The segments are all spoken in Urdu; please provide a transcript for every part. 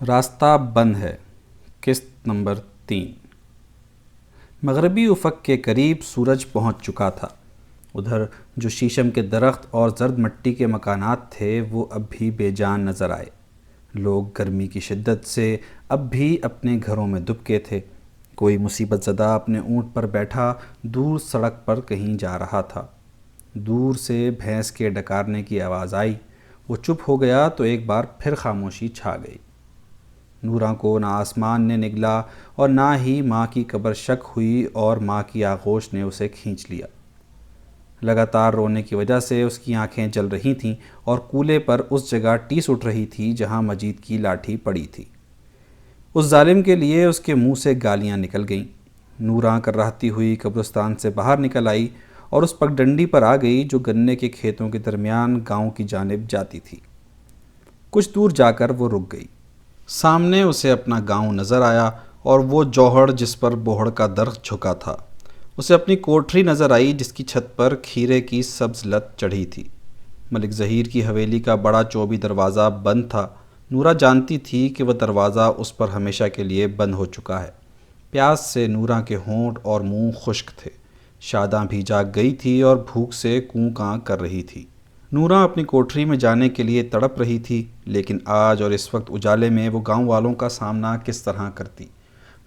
راستہ بند ہے۔ قسط نمبر 3۔ مغربی افق کے قریب سورج پہنچ چکا تھا۔ ادھر جو شیشم کے درخت اور زرد مٹی کے مکانات تھے وہ اب بھی بے جان نظر آئے۔ لوگ گرمی کی شدت سے اب بھی اپنے گھروں میں دبکے تھے۔ کوئی مصیبت زدہ اپنے اونٹ پر بیٹھا دور سڑک پر کہیں جا رہا تھا۔ دور سے بھینس کے ڈکارنے کی آواز آئی۔ وہ چپ ہو گیا تو ایک بار پھر خاموشی چھا گئی۔ نوراں کو نہ آسمان نے نگلا اور نہ ہی ماں کی قبر شک ہوئی اور ماں کی آغوش نے اسے کھینچ لیا۔ لگاتار رونے کی وجہ سے اس کی آنکھیں جل رہی تھیں اور کولے پر اس جگہ ٹیس اٹھ رہی تھی جہاں مجید کی لاٹھی پڑی تھی۔ اس ظالم کے لیے اس کے منہ سے گالیاں نکل گئیں۔ نوراں کرراہتی ہوئی قبرستان سے باہر نکل آئی اور اس پگڈنڈی پر آ گئی جو گنے کے کھیتوں کے درمیان گاؤں کی جانب جاتی تھی۔ کچھ دور جا کر وہ رک گئی۔ سامنے اسے اپنا گاؤں نظر آیا اور وہ جوہڑ جس پر بوہڑ کا درخت جھکا تھا۔ اسے اپنی کوٹھری نظر آئی جس کی چھت پر کھیرے کی سبز لت چڑھی تھی۔ ملک ظہیر کی حویلی کا بڑا چوبی دروازہ بند تھا۔ نورا جانتی تھی کہ وہ دروازہ اس پر ہمیشہ کے لیے بند ہو چکا ہے۔ پیاس سے نوراں کے ہونٹ اور منہ خشک تھے۔ شاداں بھی جاگ گئی تھی اور بھوک سے کوں کاں کر رہی تھی۔ نوراں اپنی کوٹھری میں جانے کے لیے تڑپ رہی تھی، لیکن آج اور اس وقت اجالے میں وہ گاؤں والوں کا سامنا کس طرح کرتی؟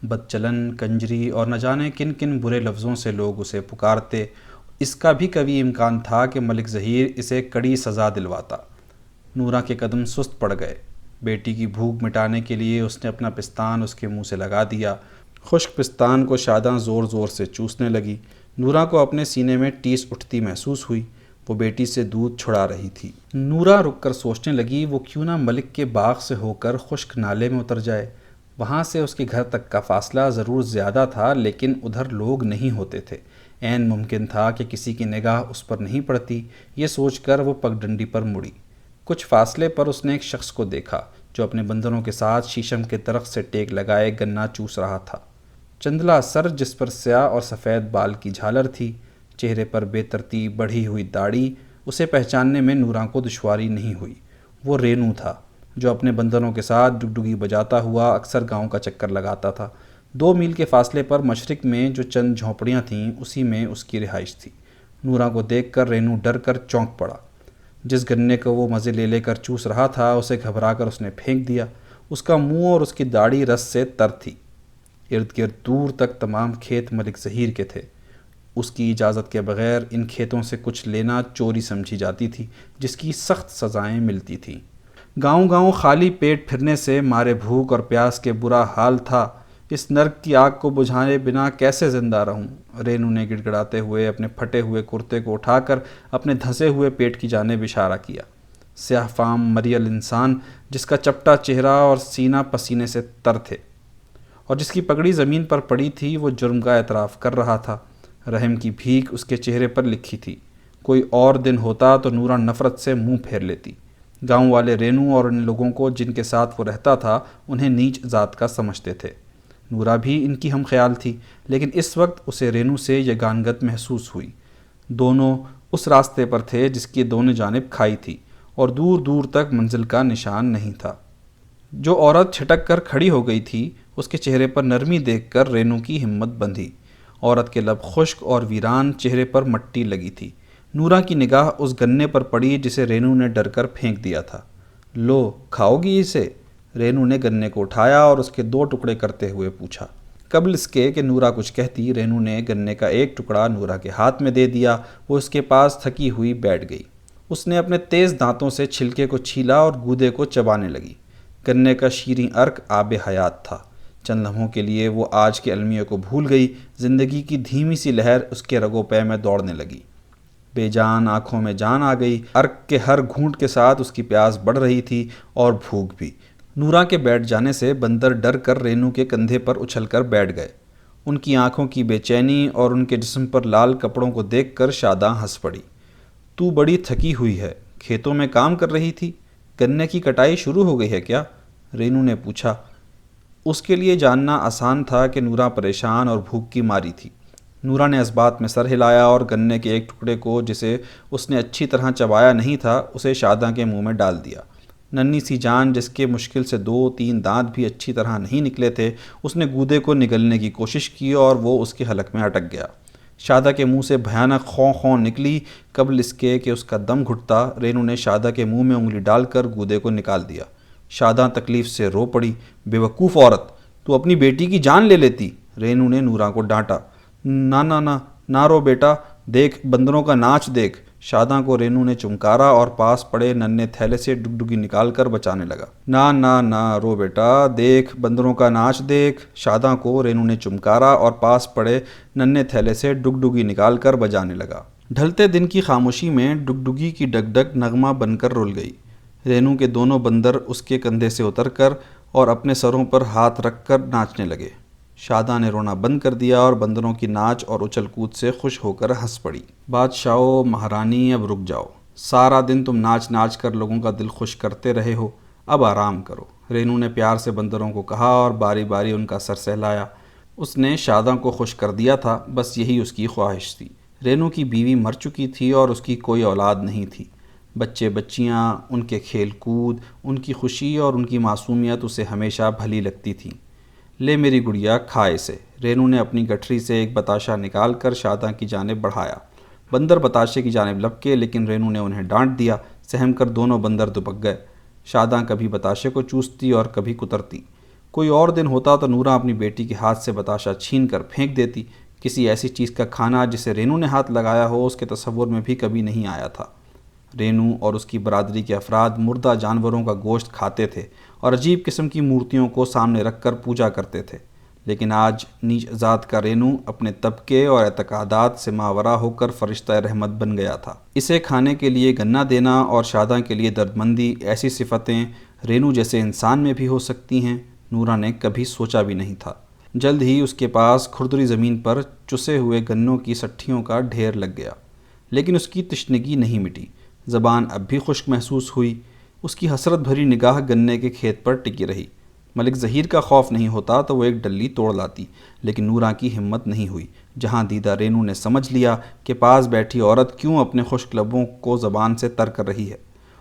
بد چلن، کنجری اور نہ جانے کن کن برے لفظوں سے لوگ اسے پکارتے۔ اس کا بھی کبھی امکان تھا کہ ملک ظہیر اسے کڑی سزا دلواتا۔ نوراں کے قدم سست پڑ گئے۔ بیٹی کی بھوک مٹانے کے لیے اس نے اپنا پستان اس کے منہ سے لگا دیا۔ خشک پستان کو شاداں زور زور سے چوسنے لگی۔ نوراں کو اپنے سینے میں ٹیس اٹھتی محسوس ہوئی۔ وہ بیٹی سے دودھ چھڑا رہی تھی۔ نوراں رک کر سوچنے لگی وہ کیوں نہ ملک کے باغ سے ہو کر خشک نالے میں اتر جائے۔ وہاں سے اس کے گھر تک کا فاصلہ ضرور زیادہ تھا، لیکن ادھر لوگ نہیں ہوتے تھے۔ عین ممکن تھا کہ کسی کی نگاہ اس پر نہیں پڑتی۔ یہ سوچ کر وہ پگڈنڈی پر مڑی۔ کچھ فاصلے پر اس نے ایک شخص کو دیکھا جو اپنے بندروں کے ساتھ شیشم کے درخت سے ٹیک لگائے گنا چوس رہا تھا۔ چندلا سر جس پر سیاہ اور سفید بال کی جھالر تھی، چہرے پر بے ترتیب بڑھی ہوئی داڑھی، اسے پہچاننے میں نوراں کو دشواری نہیں ہوئی۔ وہ رینو تھا جو اپنے بندروں کے ساتھ ڈگڈگی بجاتا ہوا اکثر گاؤں کا چکر لگاتا تھا۔ 2 میل کے فاصلے پر مشرق میں جو چند جھونپڑیاں تھیں اسی میں اس کی رہائش تھی۔ نوراں کو دیکھ کر رینو ڈر کر چونک پڑا۔ جس گنے کو وہ مزے لے لے کر چوس رہا تھا اسے گھبرا کر اس نے پھینک دیا۔ اس کا منہ اور اس کی داڑھی رس سے تر تھی۔ ارد گرد دور تک تمام کھیت ملک ظہیر کے تھے۔ اس کی اجازت کے بغیر ان کھیتوں سے کچھ لینا چوری سمجھی جاتی تھی، جس کی سخت سزائیں ملتی تھیں۔ گاؤں گاؤں خالی پیٹ پھرنے سے مارے بھوک اور پیاس کے برا حال تھا۔ اس نرک کی آگ کو بجھانے بنا کیسے زندہ رہوں؟ رینو نے گڑ گڑاتے ہوئے اپنے پھٹے ہوئے کرتے کو اٹھا کر اپنے دھنسے ہوئے پیٹ کی جانب اشارہ کیا۔ سیاہ فام مریل انسان جس کا چپٹا چہرہ اور سینہ پسینے سے تر تھے اور جس کی پگڑی زمین پر پڑی تھی، وہ جرم کا اعتراف کر رہا تھا۔ رحم کی بھیک اس کے چہرے پر لکھی تھی۔ کوئی اور دن ہوتا تو نوراں نفرت سے منہ پھیر لیتی۔ گاؤں والے رینو اور ان لوگوں کو جن کے ساتھ وہ رہتا تھا انہیں نیچ ذات کا سمجھتے تھے۔ نوراں بھی ان کی ہم خیال تھی، لیکن اس وقت اسے رینو سے یگانگت محسوس ہوئی۔ دونوں اس راستے پر تھے جس کی دونوں جانب کھائی تھی اور دور دور تک منزل کا نشان نہیں تھا۔ جو عورت چھٹک کر کھڑی ہو گئی تھی اس کے چہرے پر نرمی دیکھ کر رینو کی ہمت بندھی۔ عورت کے لب خشک اور ویران، چہرے پر مٹی لگی تھی۔ نوراں کی نگاہ اس گنے پر پڑی جسے رینو نے ڈر کر پھینک دیا تھا۔ لو، کھاؤ گی اسے؟ رینو نے گنے کو اٹھایا اور اس کے 2 ٹکڑے کرتے ہوئے پوچھا۔ قبل اس کے کہ نوراں کچھ کہتی، رینو نے گنے کا ایک ٹکڑا نوراں کے ہاتھ میں دے دیا۔ وہ اس کے پاس تھکی ہوئی بیٹھ گئی۔ اس نے اپنے تیز دانتوں سے چھلکے کو چھیلا اور گودے کو چبانے لگی۔ گنے کا شیریں عرق آب حیات تھا۔ چند لمحوں کے لیے وہ آج کے المیوں کو بھول گئی۔ زندگی کی دھیمی سی لہر اس کے رگوں پے میں دوڑنے لگی۔ بے جان آنکھوں میں جان آ گئی۔ عرق کے ہر گھونٹ کے ساتھ اس کی پیاس بڑھ رہی تھی اور بھوک بھی۔ نوراں کے بیٹھ جانے سے بندر ڈر کر رینو کے کندھے پر اچھل کر بیٹھ گئے۔ ان کی آنکھوں کی بے چینی اور ان کے جسم پر لال کپڑوں کو دیکھ کر شاداں ہنس پڑی۔ تو بڑی تھکی ہوئی ہے، کھیتوں میں کام کر رہی تھی؟ گنے کی کٹائی شروع ہو گئی ہے کیا؟ رینو نے پوچھا۔ اس کے لیے جاننا آسان تھا کہ نوراں پریشان اور بھوک کی ماری تھی۔ نوراں نے اس بات میں سر ہلایا اور گنے کے ایک ٹکڑے کو جسے اس نے اچھی طرح چبایا نہیں تھا اسے شاداں کے منہ میں ڈال دیا۔ ننھی سی جان جس کے مشکل سے 2-3 دانت بھی اچھی طرح نہیں نکلے تھے، اس نے گودے کو نگلنے کی کوشش کی اور وہ اس کے حلق میں اٹک گیا۔ شادہ کے منہ سے بھیانک خوں خوں نکلی۔ قبل اس کے کہ اس کا دم گھٹتا، رینو نے شادہ کے منہ میں انگلی ڈال کر گودے کو نکال دیا۔ شادہ تکلیف سے رو پڑی۔ بے وقوف عورت، تو اپنی بیٹی کی جان لے لیتی، رینو نے نورا کو ڈانٹا۔ نہ نہ نہ نہ رو بیٹا، دیکھ بندروں کا ناچ دیکھ۔ شادہ کو رینو نے چمکارا اور پاس پڑے ننھے تھیلے سے ڈگڈگی نکال کر بچانے لگا۔ نہ نہ نہ رو بیٹا، دیکھ بندروں کا ناچ دیکھ۔ شادہ کو رینو نے چمکارا اور پاس پڑے ننھے تھیلے سے ڈگڈگی نکال کر بجانے لگا۔ ڈھلتے دن کی خاموشی میں ڈگڈگی کی ڈگ ڈگ نغمہ بن کر رول گئی۔ رینو کے دونوں بندر اس کے کندھے سے اتر کر اور اپنے سروں پر ہاتھ رکھ کر ناچنے لگے۔ شادہ نے رونا بند کر دیا اور بندروں کی ناچ اور اچھل کود سے خوش ہو کر ہنس پڑی۔ بادشاہو، مہارانی، اب رک جاؤ۔ سارا دن تم ناچ ناچ کر لوگوں کا دل خوش کرتے رہے ہو، اب آرام کرو، رینو نے پیار سے بندروں کو کہا اور باری باری ان کا سر سہلایا۔ اس نے شادہ کو خوش کر دیا تھا، بس یہی اس کی خواہش تھی۔ رینو کی بیوی مر چکی تھی اور اس کی کوئی اولاد نہیں تھی۔ بچے بچیاں، ان کے کھیل کود، ان کی خوشی اور ان کی معصومیت اسے ہمیشہ بھلی لگتی تھی۔ لے میری گڑیا، کھا اسے، رینو نے اپنی گٹھری سے ایک بتاشا نکال کر شادہ کی جانب بڑھایا۔ بندر بتاشے کی جانب لپکے، لیکن رینو نے انہیں ڈانٹ دیا۔ سہم کر دونوں بندر دبک گئے۔ شادہ کبھی بتاشے کو چوستی اور کبھی کترتی۔ کوئی اور دن ہوتا تو نورا اپنی بیٹی کے ہاتھ سے بتاشا چھین کر پھینک دیتی۔ کسی ایسی چیز کا کھانا جسے رینو نے ہاتھ لگایا ہو اس کے تصور میں بھی کبھی نہیں آیا تھا۔ رینو اور اس کی برادری کے افراد مردہ جانوروں کا گوشت کھاتے تھے اور عجیب قسم کی مورتیوں کو سامنے رکھ کر پوجا کرتے تھے، لیکن آج نیچ ذات کا رینو اپنے طبقے اور اعتقادات سے ماورا ہو کر فرشتہ رحمت بن گیا تھا۔ اسے کھانے کے لیے گنا دینا اور شادہ کے لیے دردمندی، ایسی صفتیں رینو جیسے انسان میں بھی ہو سکتی ہیں، نورا نے کبھی سوچا بھی نہیں تھا۔ جلد ہی اس کے پاس کھردری زمین پر چسے ہوئے گنوں کی سٹھیوں کا ڈھیر لگ گیا، لیکن اس کی تشنگی نہیں مٹی۔ زبان اب بھی خشک محسوس ہوئی۔ اس کی حسرت بھری نگاہ گنے کے کھیت پر ٹکی رہی۔ ملک ظہیر کا خوف نہیں ہوتا تو وہ ایک ڈلی توڑ لاتی، لیکن نورا کی ہمت نہیں ہوئی۔ جہاں دیدہ رینو نے سمجھ لیا کہ پاس بیٹھی عورت کیوں اپنے خشک لبوں کو زبان سے تر کر رہی ہے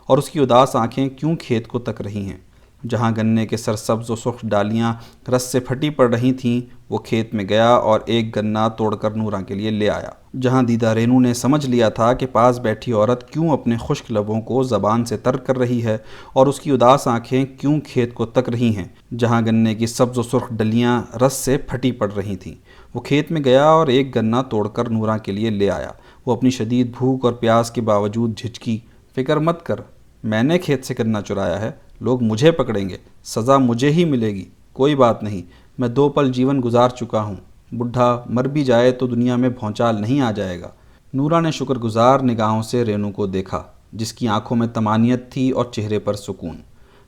اور اس کی اداس آنکھیں کیوں کھیت کو تک رہی ہیں۔ جہاں گنے کے سرسبز و سرخ ڈالیاں رس سے پھٹی پڑ رہی تھیں، وہ کھیت میں گیا اور ایک گنا توڑ کر نورا کے لیے لے آیا۔ جہاں دیدہ رینو نے سمجھ لیا تھا کہ پاس بیٹھی عورت کیوں اپنے خشک لبوں کو زبان سے تر کر رہی ہے اور اس کی اداس آنکھیں کیوں کھیت کو تک رہی ہیں، جہاں گنے کی سبز و سرخ ڈلیاں رس سے پھٹی پڑ رہی تھیں، وہ کھیت میں گیا اور ایک گنا توڑ کر نورا کے لیے لے آیا۔ وہ اپنی شدید بھوک اور پیاس کے باوجود جھجکی۔ فکر مت کر، میں نے کھیت سے گنا چرایا ہے، لوگ مجھے پکڑیں گے، سزا مجھے ہی ملے گی، کوئی بات نہیں، میں 2 پل جیون گزار چکا ہوں، بڈھا مر بھی جائے تو دنیا میں بھونچال نہیں آ جائے گا۔ نورا نے شکر گزار نگاہوں سے رینو کو دیکھا، جس کی آنکھوں میں طمانینت تھی اور چہرے پر سکون۔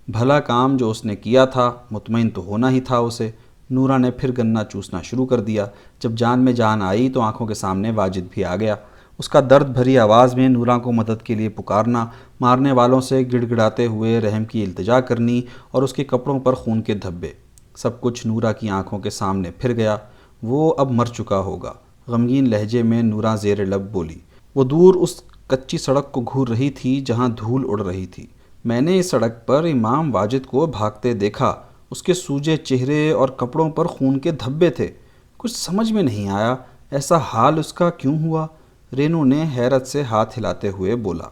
بھلا کام جو اس نے کیا تھا، مطمئن تو ہونا ہی تھا اسے۔ نورا نے پھر گنا چوسنا شروع کر دیا۔ جب جان میں جان آئی تو آنکھوں کے سامنے واجد بھی آ گیا۔ اس کا درد بھری آواز میں نورا کو مدد کے لیے پکارنا، مارنے والوں سے گڑ گڑاتے ہوئے رحم کی التجا کرنی اور اس کے کپڑوں پر خون کے دھبے، سب کچھ نورا کی آنکھوں کے سامنے پھر گیا۔ وہ اب مر چکا ہوگا، غمگین لہجے میں نورا زیر لب بولی۔ وہ دور اس کچی سڑک کو گھور رہی تھی جہاں دھول اڑ رہی تھی۔ میں نے اس سڑک پر امام واجد کو بھاگتے دیکھا، اس کے سوجے چہرے اور کپڑوں پر خون کے دھبے تھے۔ کچھ سمجھ میں نہیں آیا، ایسا حال اس کا کیوں ہوا؟ رینو نے حیرت سے ہاتھ ہلاتے ہوئے بولا۔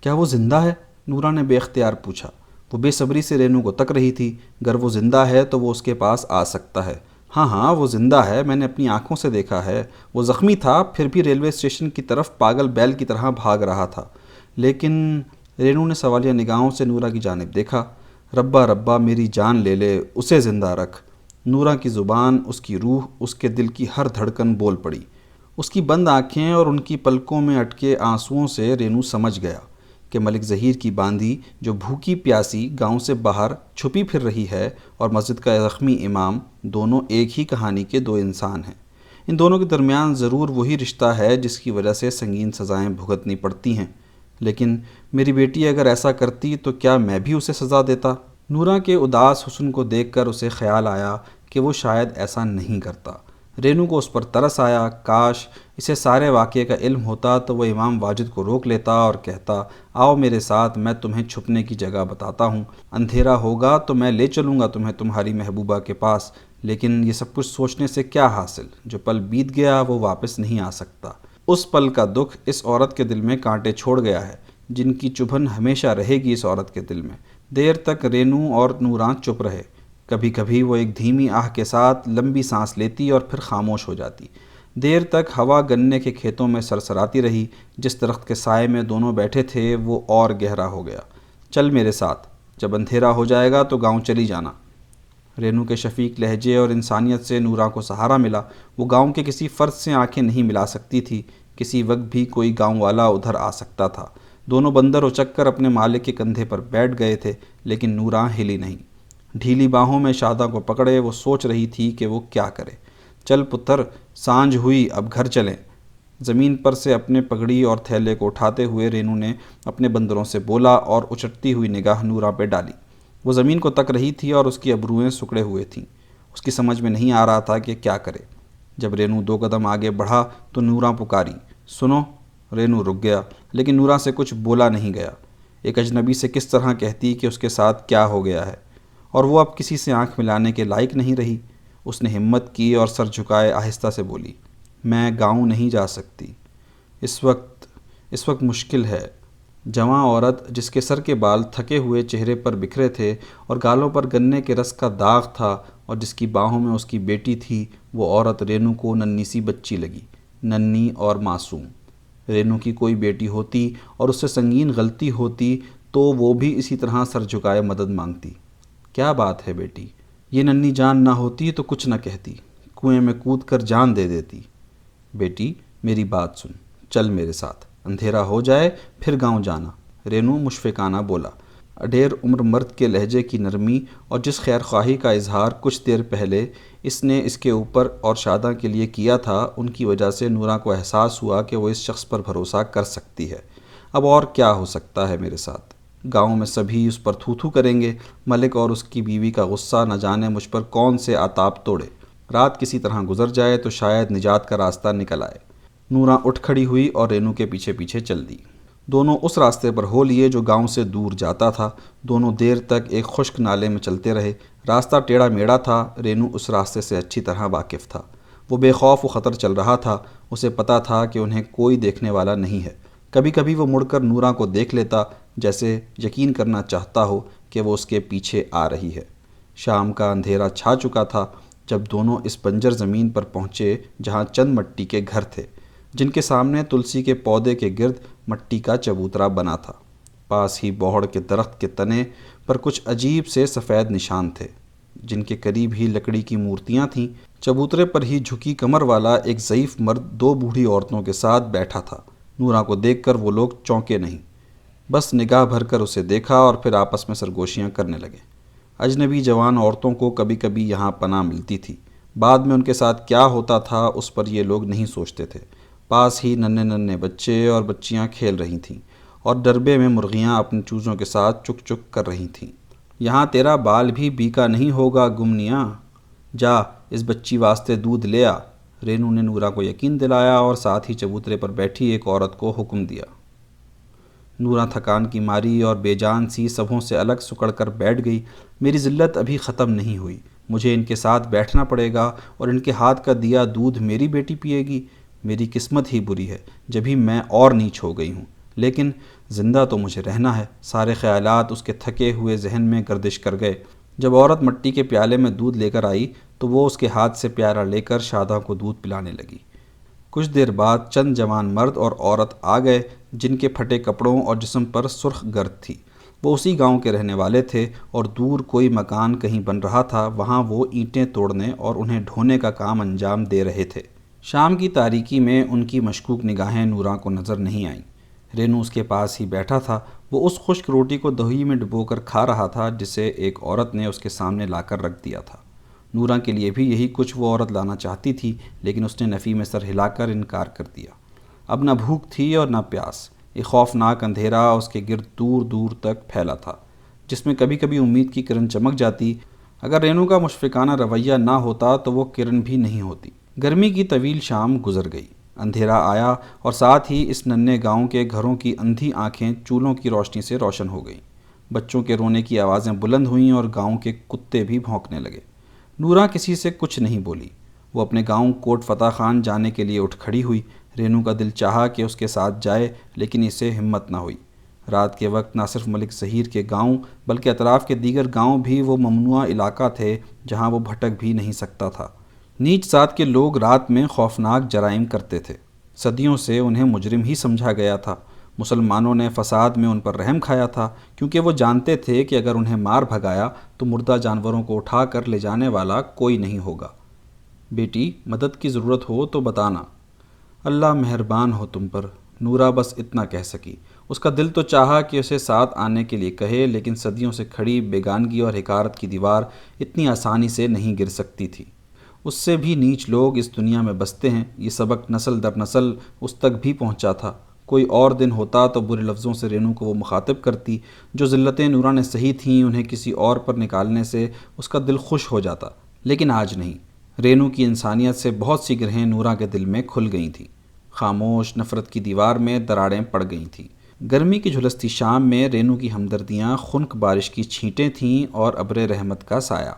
کیا وہ زندہ ہے؟ نورا نے بے اختیار پوچھا۔ وہ بے صبری سے رینو کو تک رہی تھی۔ گر وہ زندہ ہے تو وہ اس کے پاس آ سکتا ہے۔ ہاں ہاں، وہ زندہ ہے، میں نے اپنی آنکھوں سے دیکھا ہے۔ وہ زخمی تھا، پھر بھی ریلوے اسٹیشن کی طرف پاگل بیل کی طرح بھاگ رہا تھا۔ لیکن رینو نے سوالیہ نگاہوں سے نورا کی جانب دیکھا۔ ربا ربا، میری جان لے لے، اسے زندہ رکھ۔ نورا کی زبان، اس کی روح، اس کے دل کی ہر دھڑکن بول پڑی۔ اس کی بند آنکھیں اور ان کی پلکوں میں اٹکے آنسوؤں سے رینو سمجھ گیا کہ ملک ظہیر کی باندی جو بھوکی پیاسی گاؤں سے باہر چھپی پھر رہی ہے اور مسجد کا زخمی امام، دونوں ایک ہی کہانی کے 2 انسان ہیں۔ ان دونوں کے درمیان ضرور وہی رشتہ ہے جس کی وجہ سے سنگین سزائیں بھگتنی پڑتی ہیں۔ لیکن میری بیٹی اگر ایسا کرتی تو کیا میں بھی اسے سزا دیتا؟ نورا کے اداس حسن کو دیکھ کر اسے خیال آیا کہ وہ شاید ایسا نہیں کرتا۔ رینو کو اس پر ترس آیا، کاش اسے سارے واقعے کا علم ہوتا تو وہ امام واجد کو روک لیتا اور کہتا، آؤ میرے ساتھ، میں تمہیں چھپنے کی جگہ بتاتا ہوں، اندھیرا ہوگا تو میں لے چلوں گا تمہیں تمہاری محبوبہ کے پاس، لیکن یہ سب کچھ سوچنے سے کیا حاصل، جو پل بیت گیا وہ واپس نہیں آ سکتا۔ اس پل کا دکھ اس عورت کے دل میں کانٹے چھوڑ گیا ہے، جن کی چبھن ہمیشہ رہے گی اس عورت کے دل میں۔ دیر تک رینو اور نوراں چپ رہے۔ کبھی کبھی وہ ایک دھیمی آہ کے ساتھ لمبی سانس لیتی اور پھر خاموش ہو جاتی۔ دیر تک ہوا گنے کے کھیتوں میں سرسراتی رہی۔ جس درخت کے سائے میں دونوں بیٹھے تھے وہ اور گہرا ہو گیا۔ چل میرے ساتھ، جب اندھیرا ہو جائے گا تو گاؤں چلی جانا۔ رینو کے شفیق لہجے اور انسانیت سے نوراں کو سہارا ملا۔ وہ گاؤں کے کسی فرد سے آنکھیں نہیں ملا سکتی تھی، کسی وقت بھی کوئی گاؤں والا ادھر آ سکتا تھا۔ دونوں بندر اچک کر اپنے مالک کے کندھے پر بیٹھ گئے تھے، لیکن نوراں ہلی نہیں۔ ڈھیلی باہوں میں شاداں کو پکڑے وہ سوچ رہی تھی کہ وہ کیا کرے۔ چل پتر، سانجھ ہوئی، اب گھر چلیں۔ زمین پر سے اپنے پگڑی اور تھیلے کو اٹھاتے ہوئے رینو نے اپنے بندروں سے بولا اور اچٹتی ہوئی نگاہ نوراں پہ ڈالی۔ وہ زمین کو تک رہی تھی اور اس کی ابروئیں سکڑے ہوئے تھیں۔ اس کی سمجھ میں نہیں آ رہا تھا کہ کیا کرے۔ جب رینو 2 قدم آگے بڑھا تو نوراں پکاری، سنو۔ رینو رک گیا، لیکن نوراں سے کچھ بولا نہیں گیا۔ ایک اجنبی سے کس طرح کہتی کہ اس کے ساتھ کیا ہو گیا ہے، اور وہ اب کسی سے آنکھ ملانے کے لائق نہیں رہی۔ اس نے ہمت کی اور سر جھکائے آہستہ سے بولی، میں گاؤں نہیں جا سکتی، اس وقت مشکل ہے۔ جواں عورت جس کے سر کے بال تھکے ہوئے چہرے پر بکھرے تھے اور گالوں پر گنے کے رس کا داغ تھا اور جس کی باہوں میں اس کی بیٹی تھی، وہ عورت رینو کو ننھی سی بچی لگی، ننھی اور معصوم۔ رینو کی کوئی بیٹی ہوتی اور اس سے سنگین غلطی ہوتی تو وہ بھی اسی طرح سر جھکائے مدد مانگتی۔ کیا بات ہے بیٹی، یہ ننھی جان نہ ہوتی تو کچھ نہ کہتی، کنویں میں کود کر جان دے دیتی۔ بیٹی میری بات سن، چل میرے ساتھ، اندھیرا ہو جائے پھر گاؤں جانا۔ رینو مشفقانہ بولا۔ اڈھیر عمر مرد کے لہجے کی نرمی اور جس خیر خواہی کا اظہار کچھ دیر پہلے اس نے اس کے اوپر اور شاداں کے لیے کیا تھا، ان کی وجہ سے نوراں کو احساس ہوا کہ وہ اس شخص پر بھروسہ کر سکتی ہے۔ اب اور کیا ہو سکتا ہے میرے ساتھ؟ گاؤں میں سبھی اس پر تھو تھو کریں گے۔ ملک اور اس کی بیوی کا غصہ نہ جانے مجھ پر کون سے آتاب توڑے۔ رات کسی طرح گزر جائے تو شاید نجات کا راستہ نکل آئے۔ نوراں اٹھ کھڑی ہوئی اور رینو کے پیچھے پیچھے چل دی۔ دونوں اس راستے پر ہو لیے جو گاؤں سے دور جاتا تھا۔ دونوں دیر تک ایک خشک نالے میں چلتے رہے۔ راستہ ٹیڑھا میڑھا تھا۔ رینو اس راستے سے اچھی طرح واقف تھا۔ وہ بے خوف و خطر چل رہا تھا۔ اسے پتہ تھا کہ انہیں کوئی دیکھنے والا نہیں ہے۔ کبھی کبھی وہ مڑ کر نوراں کو دیکھ لیتا، جیسے یقین کرنا چاہتا ہو کہ وہ اس کے پیچھے آ رہی ہے۔ شام کا اندھیرا چھا چکا تھا جب دونوں اس بنجر زمین پر پہنچے جہاں چند مٹی کے گھر تھے، جن کے سامنے تلسی کے پودے کے گرد مٹی کا چبوترا بنا تھا۔ پاس ہی بوہڑ کے درخت کے تنے پر کچھ عجیب سے سفید نشان تھے، جن کے قریب ہی لکڑی کی مورتیاں تھیں۔ چبوترے پر ہی جھکی کمر والا ایک ضعیف مرد 2 بوڑھی عورتوں کے ساتھ بیٹھا تھا۔ نوراں کو دیکھ کر وہ لوگ چونکے نہیں، بس نگاہ بھر کر اسے دیکھا اور پھر آپس میں سرگوشیاں کرنے لگے۔ اجنبی جوان عورتوں کو کبھی کبھی یہاں پناہ ملتی تھی۔ بعد میں ان کے ساتھ کیا ہوتا تھا اس پر یہ لوگ نہیں سوچتے تھے۔ پاس ہی ننھے ننھے بچے اور بچیاں کھیل رہی تھیں اور ڈربے میں مرغیاں اپنے چوزوں کے ساتھ چک چک کر رہی تھیں۔ یہاں تیرا بال بھی بیکا نہیں ہوگا گمنیاں، جا اس بچی واسطے دودھ لے آ۔ رینو نے نوراں کو یقین دلایا اور ساتھ ہی چبوترے پر بیٹھی ایک عورت کو حکم دیا۔ نوراں تھکان کی ماری اور بے جان سی سبھوں سے الگ سکڑ کر بیٹھ گئی۔ میری ذلت ابھی ختم نہیں ہوئی، مجھے ان کے ساتھ بیٹھنا پڑے گا اور ان کے ہاتھ کا دیا دودھ میری بیٹی پیے گی۔ میری قسمت ہی بری ہے جبھی میں اور نیچ ہو گئی ہوں، لیکن زندہ تو مجھے رہنا ہے۔ سارے خیالات اس کے تھکے ہوئے ذہن میں گردش کر گئے۔ جب عورت مٹی کے پیالے میں دودھ لے کر آئی تو وہ اس کے ہاتھ سے پیالہ لے کر شاداں کو دودھ پلانے لگی۔ کچھ دیر بعد چند جوان مرد اور عورت آ گئے جن کے پھٹے کپڑوں اور جسم پر سرخ گرد تھی۔ وہ اسی گاؤں کے رہنے والے تھے اور دور کوئی مکان کہیں بن رہا تھا، وہاں وہ اینٹیں توڑنے اور انہیں ڈھونے کا کام انجام دے رہے تھے۔ شام کی تاریکی میں ان کی مشکوک نگاہیں نوراں کو نظر نہیں آئیں۔ رینو اس کے پاس ہی بیٹھا تھا۔ وہ اس خشک روٹی کو دہی میں ڈبو کر کھا رہا تھا جسے ایک عورت نے اس کے سامنے لا کر رکھ دیا تھا۔ نوراں کے لیے بھی یہی کچھ وہ عورت لانا چاہتی تھی، لیکن اس نے نفی میں سر ہلا کر انکار کر دیا۔ اب نہ بھوک تھی اور نہ پیاس۔ ایک خوفناک اندھیرا اس کے گرد دور دور تک پھیلا تھا، جس میں کبھی کبھی امید کی کرن چمک جاتی۔ اگر رینو کا مشفقانہ رویہ نہ ہوتا تو وہ کرن بھی نہیں ہوتی۔ گرمی کی طویل شام گزر گئی، اندھیرا آیا اور ساتھ ہی اس ننھے گاؤں کے گھروں کی اندھی آنکھیں چولہوں کی روشنی سے روشن ہو گئیں۔ بچوں کے رونے کی آوازیں بلند ہوئیں اور گاؤں کے کتے بھی بھونکنے لگے۔ نورا کسی سے کچھ نہیں بولی۔ وہ اپنے گاؤں کوٹ فتح خان جانے کے لیے اٹھ کھڑی ہوئی۔ رینو کا دل چاہا کہ اس کے ساتھ جائے، لیکن اسے ہمت نہ ہوئی۔ رات کے وقت نہ صرف ملک ظہیر کے گاؤں بلکہ اطراف کے دیگر گاؤں بھی وہ ممنوعہ علاقہ تھے جہاں وہ بھٹک بھی نہیں سکتا تھا۔ نیچ ذات کے لوگ رات میں خوفناک جرائم کرتے تھے۔ صدیوں سے انہیں مجرم ہی سمجھا گیا تھا۔ مسلمانوں نے فساد میں ان پر رحم کھایا تھا، کیونکہ وہ جانتے تھے کہ اگر انہیں مار بھگایا تو مردہ جانوروں کو اٹھا کر لے جانے والا کوئی نہیں ہوگا۔ بیٹی، مدد کی ضرورت ہو تو بتانا، اللہ مہربان ہو تم پر، نورا بس اتنا کہہ سکی۔ اس کا دل تو چاہا کہ اسے ساتھ آنے کے لیے کہے، لیکن صدیوں سے کھڑی بیگانگی اور حقارت کی دیوار اتنی آسانی سے نہیں گر سکتی تھی۔ اس سے بھی نیچ لوگ اس دنیا میں بستے ہیں، یہ سبق نسل در نسل اس تک بھی پہنچا تھا۔ کوئی اور دن ہوتا تو برے لفظوں سے رینو کو وہ مخاطب کرتی، جو ذلتیں نورا نے سہی تھیں انہیں کسی اور پر نکالنے سے اس کا دل خوش ہو جاتا، لیکن آج نہیں۔ رینو کی انسانیت سے بہت سی گرہیں نورا کے دل میں کھل گئی تھیں۔ خاموش نفرت کی دیوار میں دراڑیں پڑ گئی تھیں۔ گرمی کی جھلستی شام میں رینو کی ہمدردیاں خنک بارش کی چھینٹیں تھیں اور ابر رحمت کا سایہ،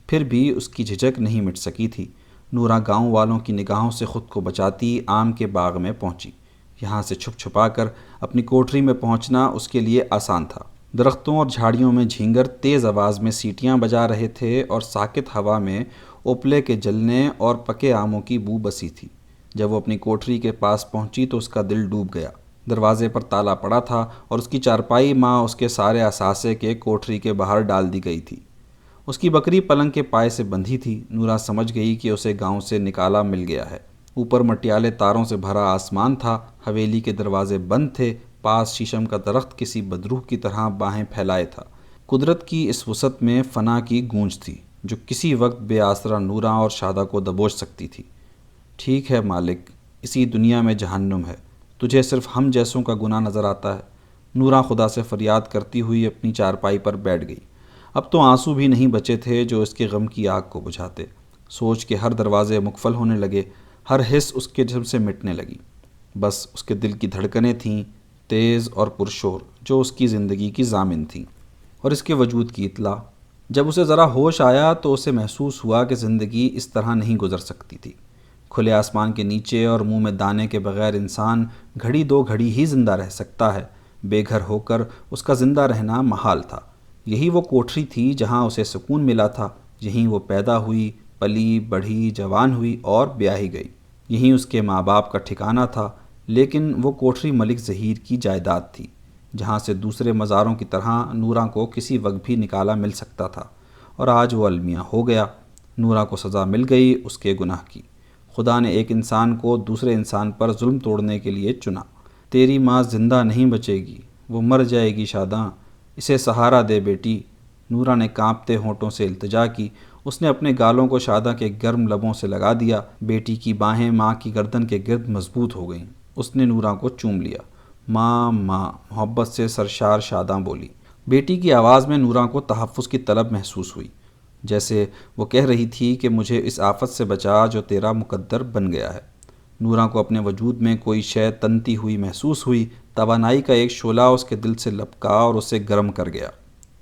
پھر بھی اس کی جھجک نہیں مٹ سکی تھی۔ نورا گاؤں والوں کی نگاہوں سے خود کو بچاتی آم کے باغ میں پہنچی۔ یہاں سے چھپ چھپا کر اپنی کوٹری میں پہنچنا اس کے لیے آسان تھا۔ درختوں اور جھاڑیوں میں جھینگر تیز آواز میں سیٹیاں بجا رہے تھے اور ساکت ہوا میں اوپلے کے جلنے اور پکے آموں کی بو بسی تھی۔ جب وہ اپنی کوٹری کے پاس پہنچی تو اس کا دل ڈوب گیا۔ دروازے پر تالا پڑا تھا اور اس کی چارپائی ماں اس کے سارے اثاثے کے کوٹری کے باہر ڈال دی گئی تھی۔ اس کی بکری پلنگ کے پائے سے بندھی تھی۔ نورا سمجھ گئی کہ اسے گاؤں سے نکالا مل گیا ہے۔ اوپر مٹیالے تاروں سے بھرا آسمان تھا، حویلی کے دروازے بند تھے، پاس شیشم کا درخت کسی بدروح کی طرح باہیں پھیلائے تھا۔ قدرت کی اس وسعت میں فنا کی گونج تھی، جو کسی وقت بے آسرا نورا اور شادہ کو دبوچ سکتی تھی۔ ٹھیک ہے مالک، اسی دنیا میں جہنم ہے، تجھے صرف ہم جیسوں کا گناہ نظر آتا ہے۔ نورا خدا سے فریاد کرتی ہوئی اپنی چارپائی پر بیٹھ گئی۔ اب تو آنسو بھی نہیں بچے تھے جو اس کے غم کی آگ کو بجھاتے۔ سوچ کے ہر دروازے مقفل ہونے لگے، ہر حس اس کے جسم سے مٹنے لگی۔ بس اس کے دل کی دھڑکنیں تھیں، تیز اور پرشور، جو اس کی زندگی کی ضامن تھیں، اور اس کے وجود کی اطلاع۔ جب اسے ذرا ہوش آیا تو اسے محسوس ہوا کہ زندگی اس طرح نہیں گزر سکتی تھی۔ کھلے آسمان کے نیچے اور منہ میں دانے کے بغیر انسان گھڑی دو گھڑی ہی زندہ رہ سکتا ہے۔ بے گھر ہو کر اس کا زندہ رہنا محال تھا۔ یہی وہ کوٹری تھی جہاں اسے سکون ملا تھا، یہیں وہ پیدا ہوئی، پلی بڑھی، جوان ہوئی اور بیاہی گئی۔ یہیں اس کے ماں باپ کا ٹھکانہ تھا، لیکن وہ کوٹری ملک ظہیر کی جائیداد تھی، جہاں سے دوسرے مزاروں کی طرح نورا کو کسی وقت بھی نکالا مل سکتا تھا۔ اور آج وہ المیہ ہو گیا۔ نورا کو سزا مل گئی اس کے گناہ کی۔ خدا نے ایک انسان کو دوسرے انسان پر ظلم توڑنے کے لیے چنا۔ تیری ماں زندہ نہیں بچے گی، وہ مر جائے گی شاداں، اسے سہارا دے بیٹی۔ نورا نے کانپتے ہونٹوں سے التجا کی۔ اس نے اپنے گالوں کو شاداں کے گرم لبوں سے لگا دیا۔ بیٹی کی باہیں ماں کی گردن کے گرد مضبوط ہو گئیں۔ اس نے نورا کو چوم لیا۔ ماں ماں، محبت سے سرشار شاداں بولی۔ بیٹی کی آواز میں نورا کو تحفظ کی طلب محسوس ہوئی، جیسے وہ کہہ رہی تھی کہ مجھے اس آفت سے بچا جو تیرا مقدر بن گیا ہے۔ نورا کو اپنے وجود میں کوئی شے تنتی ہوئی محسوس ہوئی۔ توانائی کا ایک شعلہ اس کے دل سے لپکا اور اسے گرم کر گیا۔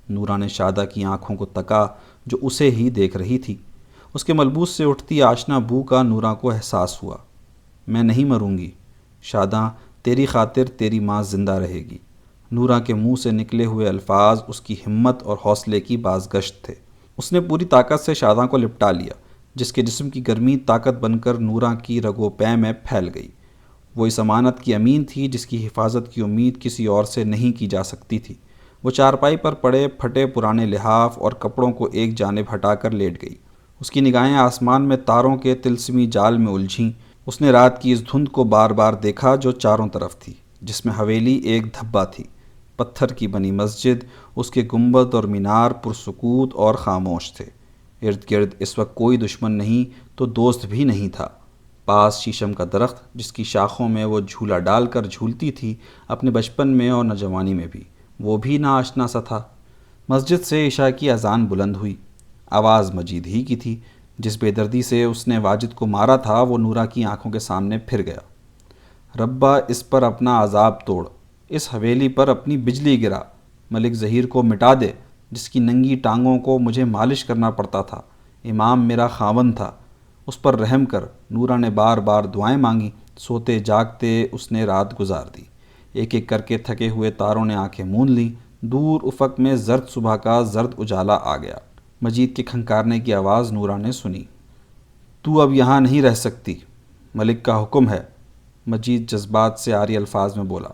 نورا نے شادہ کی آنکھوں کو تکا جو اسے ہی دیکھ رہی تھی۔ اس کے ملبوس سے اٹھتی آشنا بو کا نورا کو احساس ہوا۔ میں نہیں مروں گی شاداں، تیری خاطر تیری ماں زندہ رہے گی۔ نورا کے منہ سے نکلے ہوئے الفاظ اس کی ہمت اور حوصلے کی بازگشت تھے۔ اس نے پوری طاقت سے شاداں کو لپٹا لیا، جس کے جسم کی گرمی طاقت بن کر نورا کی رگ و پے میں پھیل گئی۔ وہ اس امانت کی امین تھی جس کی حفاظت کی امید کسی اور سے نہیں کی جا سکتی تھی۔ وہ چارپائی پر پڑے پھٹے پرانے لحاف اور کپڑوں کو ایک جانب ہٹا کر لیٹ گئی۔ اس کی نگاہیں آسمان میں تاروں کے طلسمی جال میں الجھیں۔ اس نے رات کی اس دھند کو بار بار دیکھا جو چاروں طرف تھی، جس میں حویلی ایک دھبا تھی، پتھر کی بنی مسجد، اس کے گنبد اور مینار پرسکوت اور خاموش تھے۔ ارد گرد اس وقت کوئی دشمن نہیں تو دوست بھی نہیں تھا۔ پاس شیشم کا درخت جس کی شاخوں میں وہ جھولا ڈال کر جھولتی تھی اپنے بچپن میں اور نوجوانی میں بھی، وہ بھی ناآشنا سا تھا۔ مسجد سے عشاء کی اذان بلند ہوئی۔ آواز مجید ہی کی تھی۔ جس بے دردی سے اس نے واجد کو مارا تھا وہ نورا کی آنکھوں کے سامنے پھر گیا۔ ربا اس پر اپنا عذاب توڑ، اس حویلی پر اپنی بجلی گرا، ملک ظہیر کو مٹا دے جس کی ننگی ٹانگوں کو مجھے مالش کرنا پڑتا تھا۔ امام میرا خاوند تھا، اس پر رحم کر۔ نورا نے بار بار دعائیں مانگی، سوتے جاگتے اس نے رات گزار دی۔ ایک ایک کر کے تھکے ہوئے تاروں نے آنکھیں موند لیں۔ دور افق میں زرد صبح کا زرد اجالا آ گیا۔ مجید کے کھنکارنے کی آواز نورا نے سنی۔ تو اب یہاں نہیں رہ سکتی، ملک کا حکم ہے، مجید جذبات سے عاری الفاظ میں بولا۔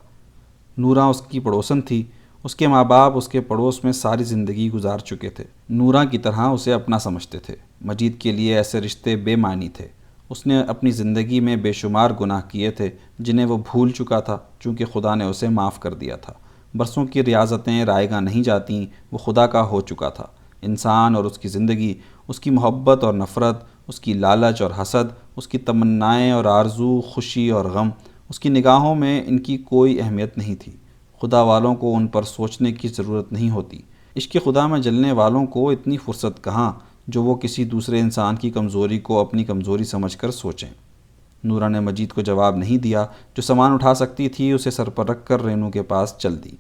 نورا اس کی پڑوسن تھی، اس کے ماں باپ اس کے پڑوس میں ساری زندگی گزار چکے تھے، نورا کی طرح اسے اپنا سمجھتے تھے۔ مجید کے لیے ایسے رشتے بے معنی تھے۔ اس نے اپنی زندگی میں بے شمار گناہ کیے تھے جنہیں وہ بھول چکا تھا چونکہ خدا نے اسے معاف کر دیا تھا۔ برسوں کی ریاضتیں رائے گاں نہیں جاتیں، وہ خدا کا ہو چکا تھا۔ انسان اور اس کی زندگی، اس کی محبت اور نفرت، اس کی لالچ اور حسد، اس کی تمنائیں اور آرزو، خوشی اور غم، اس کی نگاہوں میں ان کی کوئی اہمیت نہیں تھی۔ خدا والوں کو ان پر سوچنے کی ضرورت نہیں ہوتی۔ عشق خدا میں جلنے والوں کو اتنی فرصت کہاں جو وہ کسی دوسرے انسان کی کمزوری کو اپنی کمزوری سمجھ کر سوچیں۔ نورا نے مجید کو جواب نہیں دیا۔ جو سامان اٹھا سکتی تھی اسے سر پر رکھ کر رینو کے پاس چل دی۔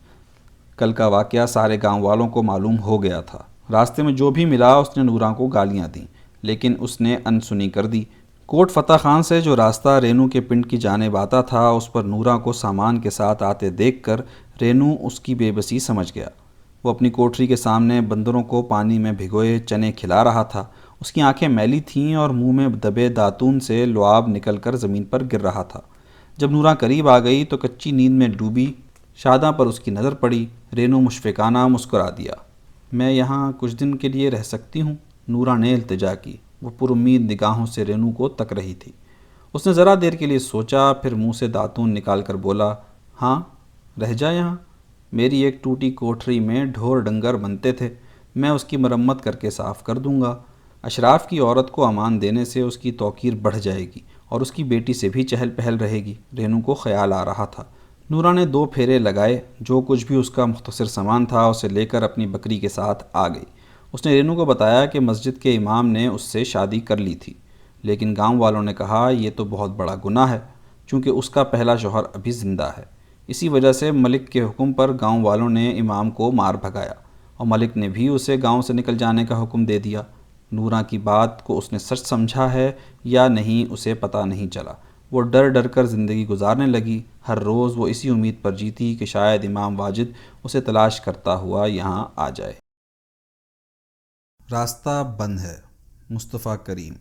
کل کا واقعہ سارے گاؤں والوں کو معلوم ہو گیا تھا۔ راستے میں جو بھی ملا اس نے نورا کو گالیاں دیں، لیکن اس نے انسنی کر دی۔ کوٹ فتح خان سے جو راستہ رینو کے پنڈ کی جانب آتا تھا، اس پر نورا کو سامان کے ساتھ آتے دیکھ کر رینو اس کی بے بسی سمجھ گیا۔ وہ اپنی کوٹری کے سامنے بندروں کو پانی میں بھگوئے چنے کھلا رہا تھا۔ اس کی آنکھیں میلی تھیں اور منہ میں دبے داتون سے لعاب نکل کر زمین پر گر رہا تھا۔ جب نورا قریب آ گئی تو کچی نیند میں ڈوبی شاداں پر اس کی نظر پڑی۔ رینو مشفقانہ مسکرا دیا۔ میں یہاں کچھ دن کے لیے رہ سکتی ہوں، نورا نے التجا کی۔ وہ پر امید نگاہوں سے رینو کو تک رہی تھی۔ اس نے ذرا دیر کے لیے سوچا، پھر منہ سے داتون نکال کر بولا، ہاں رہ جا یہاں۔ میری ایک ٹوٹی کوٹری میں ڈھور ڈنگر بنتے تھے، میں اس کی مرمت کر کے صاف کر دوں گا۔ اشراف کی عورت کو امان دینے سے اس کی توقیر بڑھ جائے گی اور اس کی بیٹی سے بھی چہل پہل رہے گی۔ رینو کو خیال آ رہا تھا۔ نورا نے 2 پھیرے لگائے، جو کچھ بھی اس کا مختصر سامان تھا اسے لے کر اپنی بکری کے ساتھ آ گئی۔ اس نے رینو کو بتایا کہ مسجد کے امام نے اس سے شادی کر لی تھی، لیکن گاؤں والوں نے کہا یہ تو بہت بڑا گناہ ہے، چونکہ اس کا پہلا شوہر ابھی زندہ ہے۔ اسی وجہ سے ملک کے حکم پر گاؤں والوں نے امام کو مار بھگایا اور ملک نے بھی اسے گاؤں سے نکل جانے کا حکم دے دیا۔ نورا کی بات کو اس نے سچ سمجھا ہے یا نہیں اسے پتہ نہیں چلا۔ وہ ڈر ڈر کر زندگی گزارنے لگی۔ ہر روز وہ اسی امید پر جیتی کہ شاید امام واجد اسے تلاش کرتا ہوا یہاں آ جائے۔ راستہ بند ہے، مصطفیٰ کریم۔